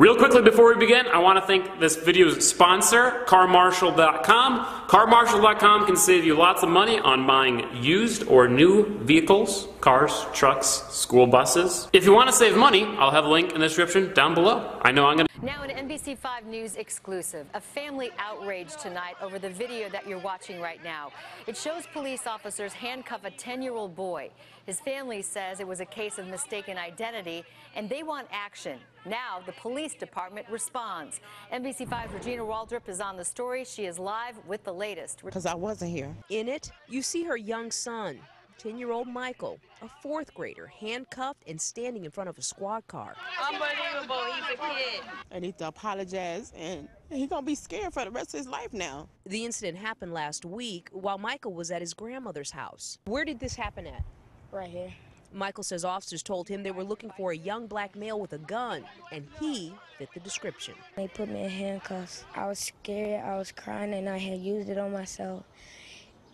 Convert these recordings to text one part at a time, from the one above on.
Real quickly before we begin, I want to thank this video's sponsor, CarMarshal.com. CarMarshal.com can save you lots of money on buying used or new vehicles, cars, trucks, school buses. If you want to save money, I'll have a link in the description down below. I know I'm going to... Now an NBC5 News exclusive. A family outraged tonight over the video that you're watching right now. It shows police officers handcuff a 10-year-old boy. His family says it was a case of mistaken identity, and they want action. Now the police department responds. NBC5's Regina Waldrop is on the story. She is live with the latest. Because I wasn't here. In it, you see her young son, 10-year-old Michael, a fourth grader, handcuffed and standing in front of a squad car. Unbelievable, he's a kid. I need to apologize, and he's going to be scared for the rest of his life now. The incident happened last week while Michael was at his grandmother's house. Where did this happen at? Right here. Michael says officers told him they were looking for a young black male with a gun, and he fit the description. They put me in handcuffs. I was scared, I was crying, and I had used it on myself.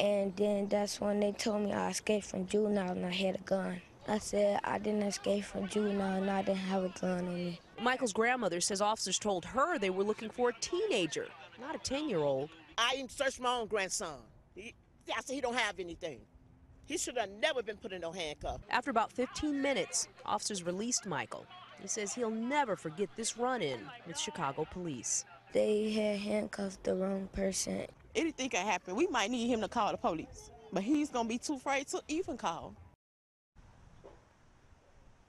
And then that's when they told me I escaped from juvenile and I had a gun. I said I didn't escape from juvenile and I didn't have a gun on me. Michael's grandmother says officers told her they were looking for a teenager, not a 10-year-old. I even searched my own grandson. I said he don't have anything. He should have never been put in no handcuff. After about 15 minutes, officers released Michael. He says he'll never forget this run-in with Chicago police. They had handcuffed the wrong person. Anything can happen. We might need him to call the police, but he's going to be too afraid to even call.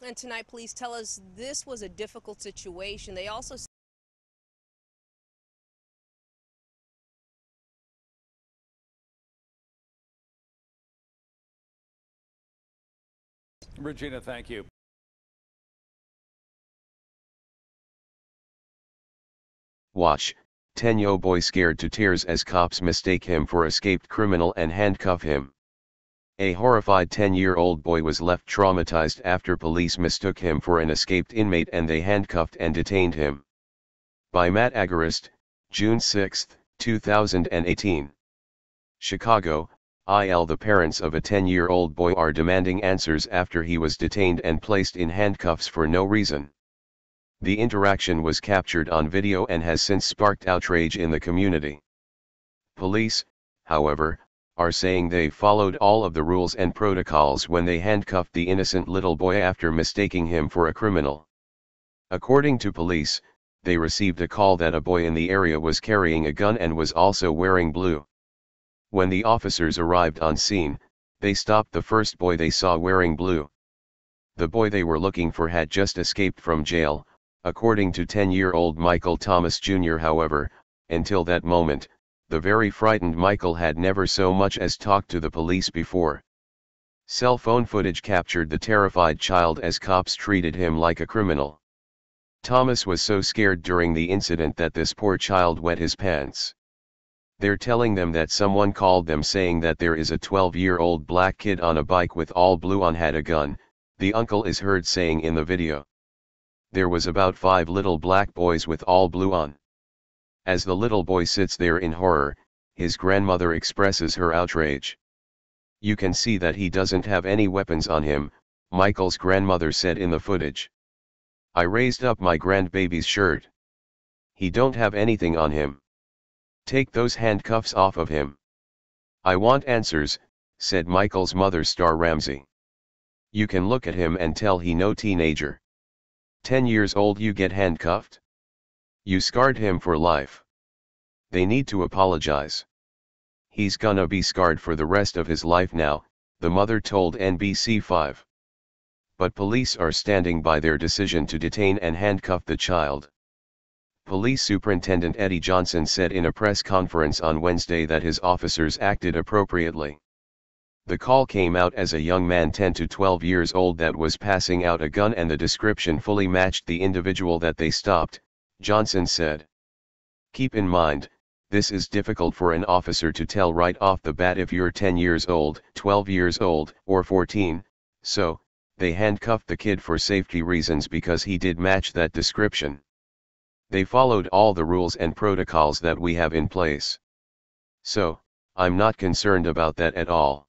And tonight, police tell us this was a difficult situation. They also Regina, thank you. Watch. 10-year-old boy scared to tears as cops mistake him for escaped criminal and handcuff him. A horrified 10-year-old boy was left traumatized after police mistook him for an escaped inmate and they handcuffed and detained him. By Matt Agarist, June 6, 2018. Chicago, IL. The parents of a 10-year-old boy are demanding answers after he was detained and placed in handcuffs for no reason. The interaction was captured on video and has since sparked outrage in the community. Police, however, are saying they followed all of the rules and protocols when they handcuffed the innocent little boy after mistaking him for a criminal. According to police, they received a call that a boy in the area was carrying a gun and was also wearing blue. When the officers arrived on scene, they stopped the first boy they saw wearing blue. The boy they were looking for had just escaped from jail, according to 10-year-old Michael Thomas Jr. However, until that moment, the very frightened Michael had never so much as talked to the police before. Cell phone footage captured the terrified child as cops treated him like a criminal. Thomas was so scared during the incident that this poor child wet his pants. They're telling them that someone called them saying that there is a 12-year-old black kid on a bike with all blue on had a gun, the uncle is heard saying in the video. There was about 5 little black boys with all blue on. As the little boy sits there in horror, his grandmother expresses her outrage. You can see that he doesn't have any weapons on him, Michael's grandmother said in the footage. I raised up my grandbaby's shirt. He don't have anything on him. Take those handcuffs off of him. I want answers, said Michael's mother Star Ramsey. You can look at him and tell he no teenager. 10 years old you get handcuffed? You scarred him for life. They need to apologize. He's gonna be scarred for the rest of his life now, the mother told NBC5. But police are standing by their decision to detain and handcuff the child. Police Superintendent Eddie Johnson said in a press conference on Wednesday that his officers acted appropriately. The call came out as a young man 10 to 12 years old that was passing out a gun and the description fully matched the individual that they stopped, Johnson said. Keep in mind, this is difficult for an officer to tell right off the bat if you're 10 years old, 12 years old, or 14, so, they handcuffed the kid for safety reasons because he did match that description. They followed all the rules and protocols that we have in place. So, I'm not concerned about that at all.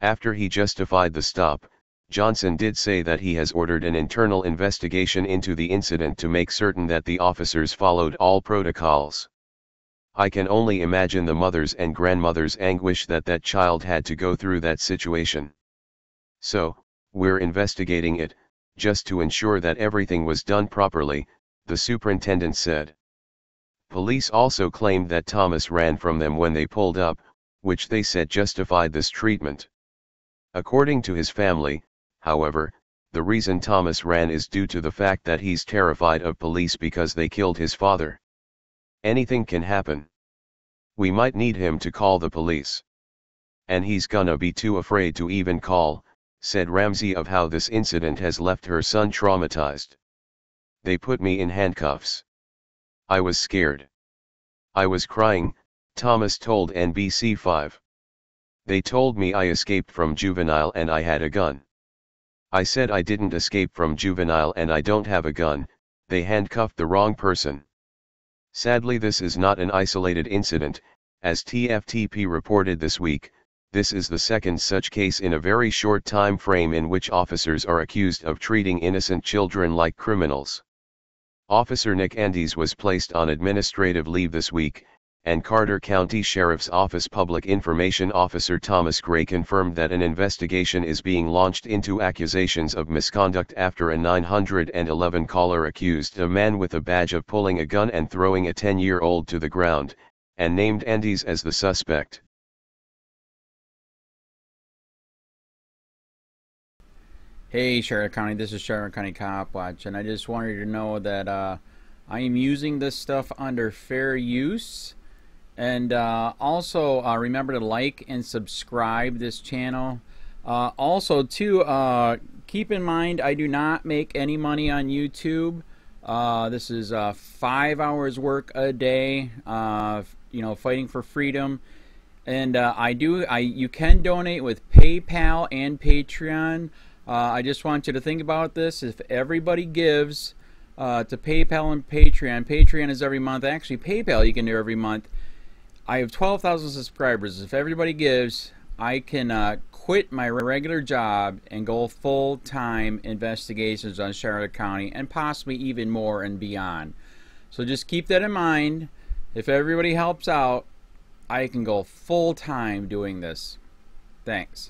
After he justified the stop, Johnson did say that he has ordered an internal investigation into the incident to make certain that the officers followed all protocols. I can only imagine the mother's and grandmother's anguish that that child had to go through that situation. So, we're investigating it, just to ensure that everything was done properly, the superintendent said. Police also claimed that Thomas ran from them when they pulled up, which they said justified this treatment. According to his family, however, the reason Thomas ran is due to the fact that he's terrified of police because they killed his father. Anything can happen. We might need him to call the police. And he's gonna be too afraid to even call, said Ramsey of how this incident has left her son traumatized. They put me in handcuffs. I was scared. I was crying, Thomas told NBC5. They told me I escaped from juvenile and I had a gun. I said I didn't escape from juvenile and I don't have a gun, they handcuffed the wrong person. Sadly, this is not an isolated incident, as TFTP reported this week. This is the second such case in a very short time frame in which officers are accused of treating innocent children like criminals. Officer Nick Andes was placed on administrative leave this week, and Carter County Sheriff's Office Public Information Officer Thomas Gray confirmed that an investigation is being launched into accusations of misconduct after a 911 caller accused a man with a badge of pulling a gun and throwing a 10-year-old to the ground, and named Andes as the suspect. Hey Charlotte County, this is Charlotte County Cop Watch, and I just wanted you to know that I am using this stuff under fair use. And also remember to like and subscribe this channel. Also too, keep in mind I do not make any money on YouTube. This is 5 hours work a day, you know, fighting for freedom. And you can donate with PayPal and Patreon. I just want you to think about this. If everybody gives to PayPal and Patreon, Patreon is every month. Actually, PayPal you can do every month. I have 12,000 subscribers. If everybody gives, I can quit my regular job and go full-time investigations on Charlotte County and possibly even more and beyond. So just keep that in mind. If everybody helps out, I can go full-time doing this. Thanks.